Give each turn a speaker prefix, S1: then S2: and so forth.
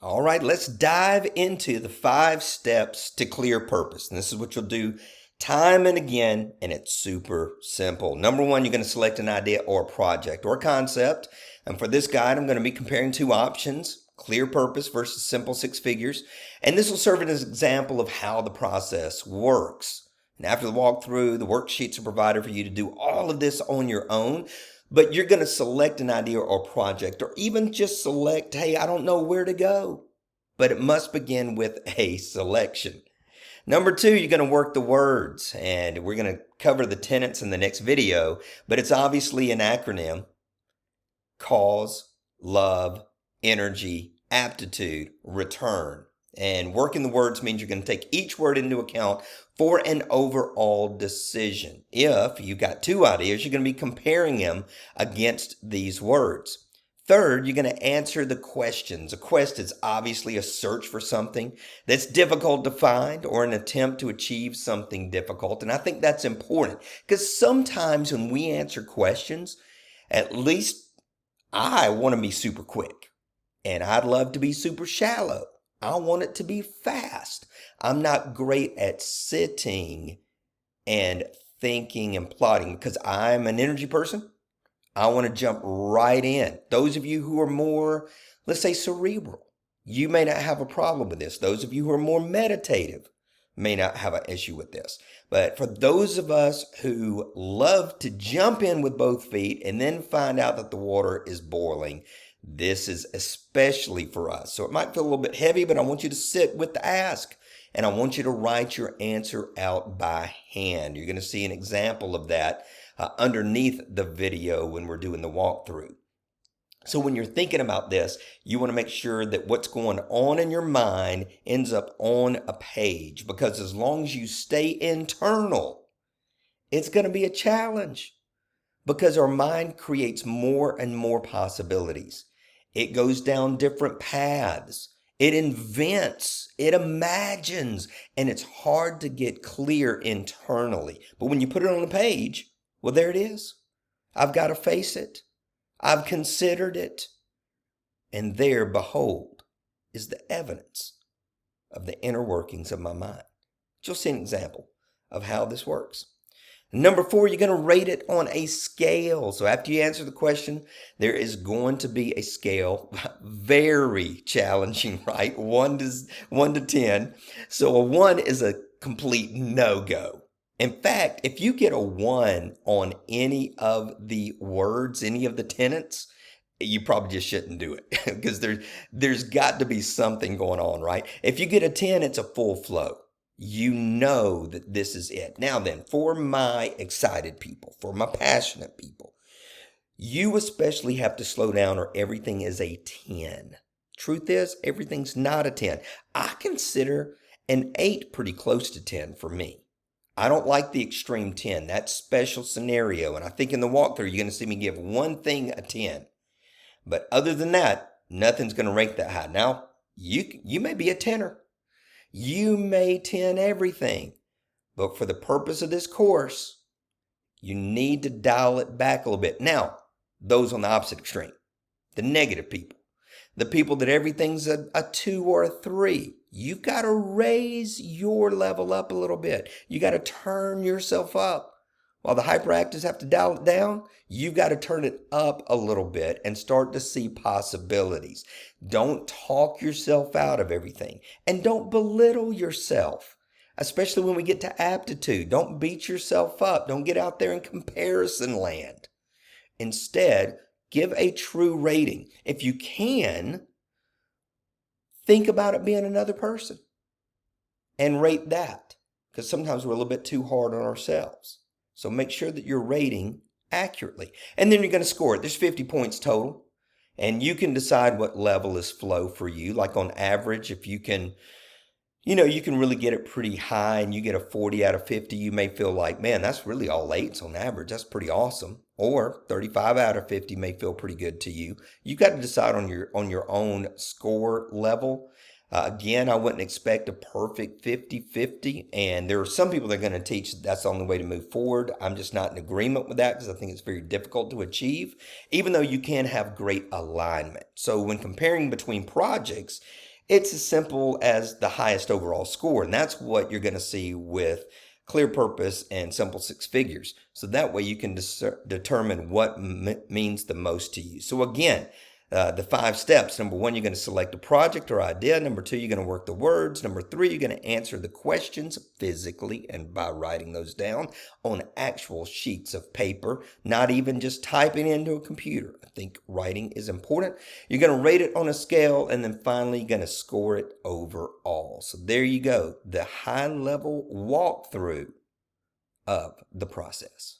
S1: All right, let's dive into the 5 steps to clear purpose. And this is what you'll do time and again, and it's super simple. Number one, you're going to select an idea or a project or concept. And for this guide, I'm going to be comparing 2 options, clear purpose versus simple 6 figures. And this will serve as an example of how the process works. And after the walkthrough, the worksheets are provided for you to do all of this on your own. But you're going to select an idea or project, or even just select, hey, I don't know where to go. But it must begin with a selection. Number two, you're going to work the words, and we're going to cover the tenets in the next video, but it's obviously an acronym: cause, love, energy, aptitude, return. And working the words means you're going to take each word into account for an overall decision. If you've got 2 ideas, you're going to be comparing them against these words. Third, you're going to answer the questions. A quest is obviously a search for something that's difficult to find or an attempt to achieve something difficult. And I think that's important because sometimes when we answer questions, at least I want to be super quick, and I'd love to be super shallow. I want it to be fast. I'm not great at sitting and thinking and plotting because I'm an energy person. I want to jump right in. Those of you who are more, let's say, cerebral, you may not have a problem with this. Those of you who are more meditative may not have an issue with this. But for those of us who love to jump in with both feet and then find out that the water is boiling, this is especially for us. So it might feel a little bit heavy, but I want you to sit with the ask, and I want you to write your answer out by hand. You're going to see an example of that underneath the video when we're doing the walkthrough. So when you're thinking about this, you want to make sure that what's going on in your mind ends up on a page, because as long as you stay internal, it's going to be a challenge, because our mind creates more and more possibilities. It goes down different paths. It invents, it imagines, and it's hard to get clear internally. But when you put it on a page, well, there it is. I've got to face it. I've considered it. And there, behold, is the evidence of the inner workings of my mind. You'll see an example of how this works. Number 4, you're going to rate it on a scale. So after you answer the question, there is going to be a scale. Very challenging, right? 1 to 10. So a 1 is a complete no-go. In fact, if you get a 1 on any of the words, any of the tenets, you probably just shouldn't do it because there's got to be something going on, right? If you get a 10, it's a full flow. You know that this is it. Now then, for my excited people, for my passionate people, you especially have to slow down or everything is a 10. Truth is, everything's not a 10. I consider an 8 pretty close to 10 for me. I don't like the extreme 10, that special scenario. And I think in the walkthrough, you're going to see me give one thing a 10. But other than that, nothing's going to rank that high. Now, you may be a 10er. You may 10 everything. But for the purpose of this course, you need to dial it back a little bit. Now, those on the opposite extreme, the negative people, the people that everything's a 2 or a 3, you've got to raise your level up a little bit. You got to turn yourself up. While the hyperactives have to dial it down, you've got to turn it up a little bit and start to see possibilities. Don't talk yourself out of everything, and don't belittle yourself, especially when we get to aptitude. Don't beat yourself up. Don't get out there in comparison land. Instead, give a true rating. If you can, think about it being another person and rate that, because sometimes we're a little bit too hard on ourselves. So make sure that you're rating accurately. And then you're going to score it. There's 50 points total. And you can decide what level is flow for you. Like on average, if you can, you can really get it pretty high and you get a 40 out of 50, you may feel like, man, that's really all 8s on average. That's pretty awesome. Or 35 out of 50 may feel pretty good to you. You've got to decide on your own score level. Again, I wouldn't expect a perfect 50-50, and there are some people that are going to teach that's the only way to move forward. I'm just not in agreement with that because I think it's very difficult to achieve, even though you can have great alignment. So when comparing between projects, It's as simple as the highest overall score, and that's what you're going to see with clear purpose and simple six figures. So that way you can determine what means the most to you. So again, the 5 steps. Number 1, you're going to select a project or idea. Number 2, you're going to work the words. Number 3, you're going to answer the questions physically and by writing those down on actual sheets of paper, not even just typing into a computer. I think writing is important. You're going to rate it on a scale, and then finally you're going to score it overall. So there you go, the high level walkthrough of the process.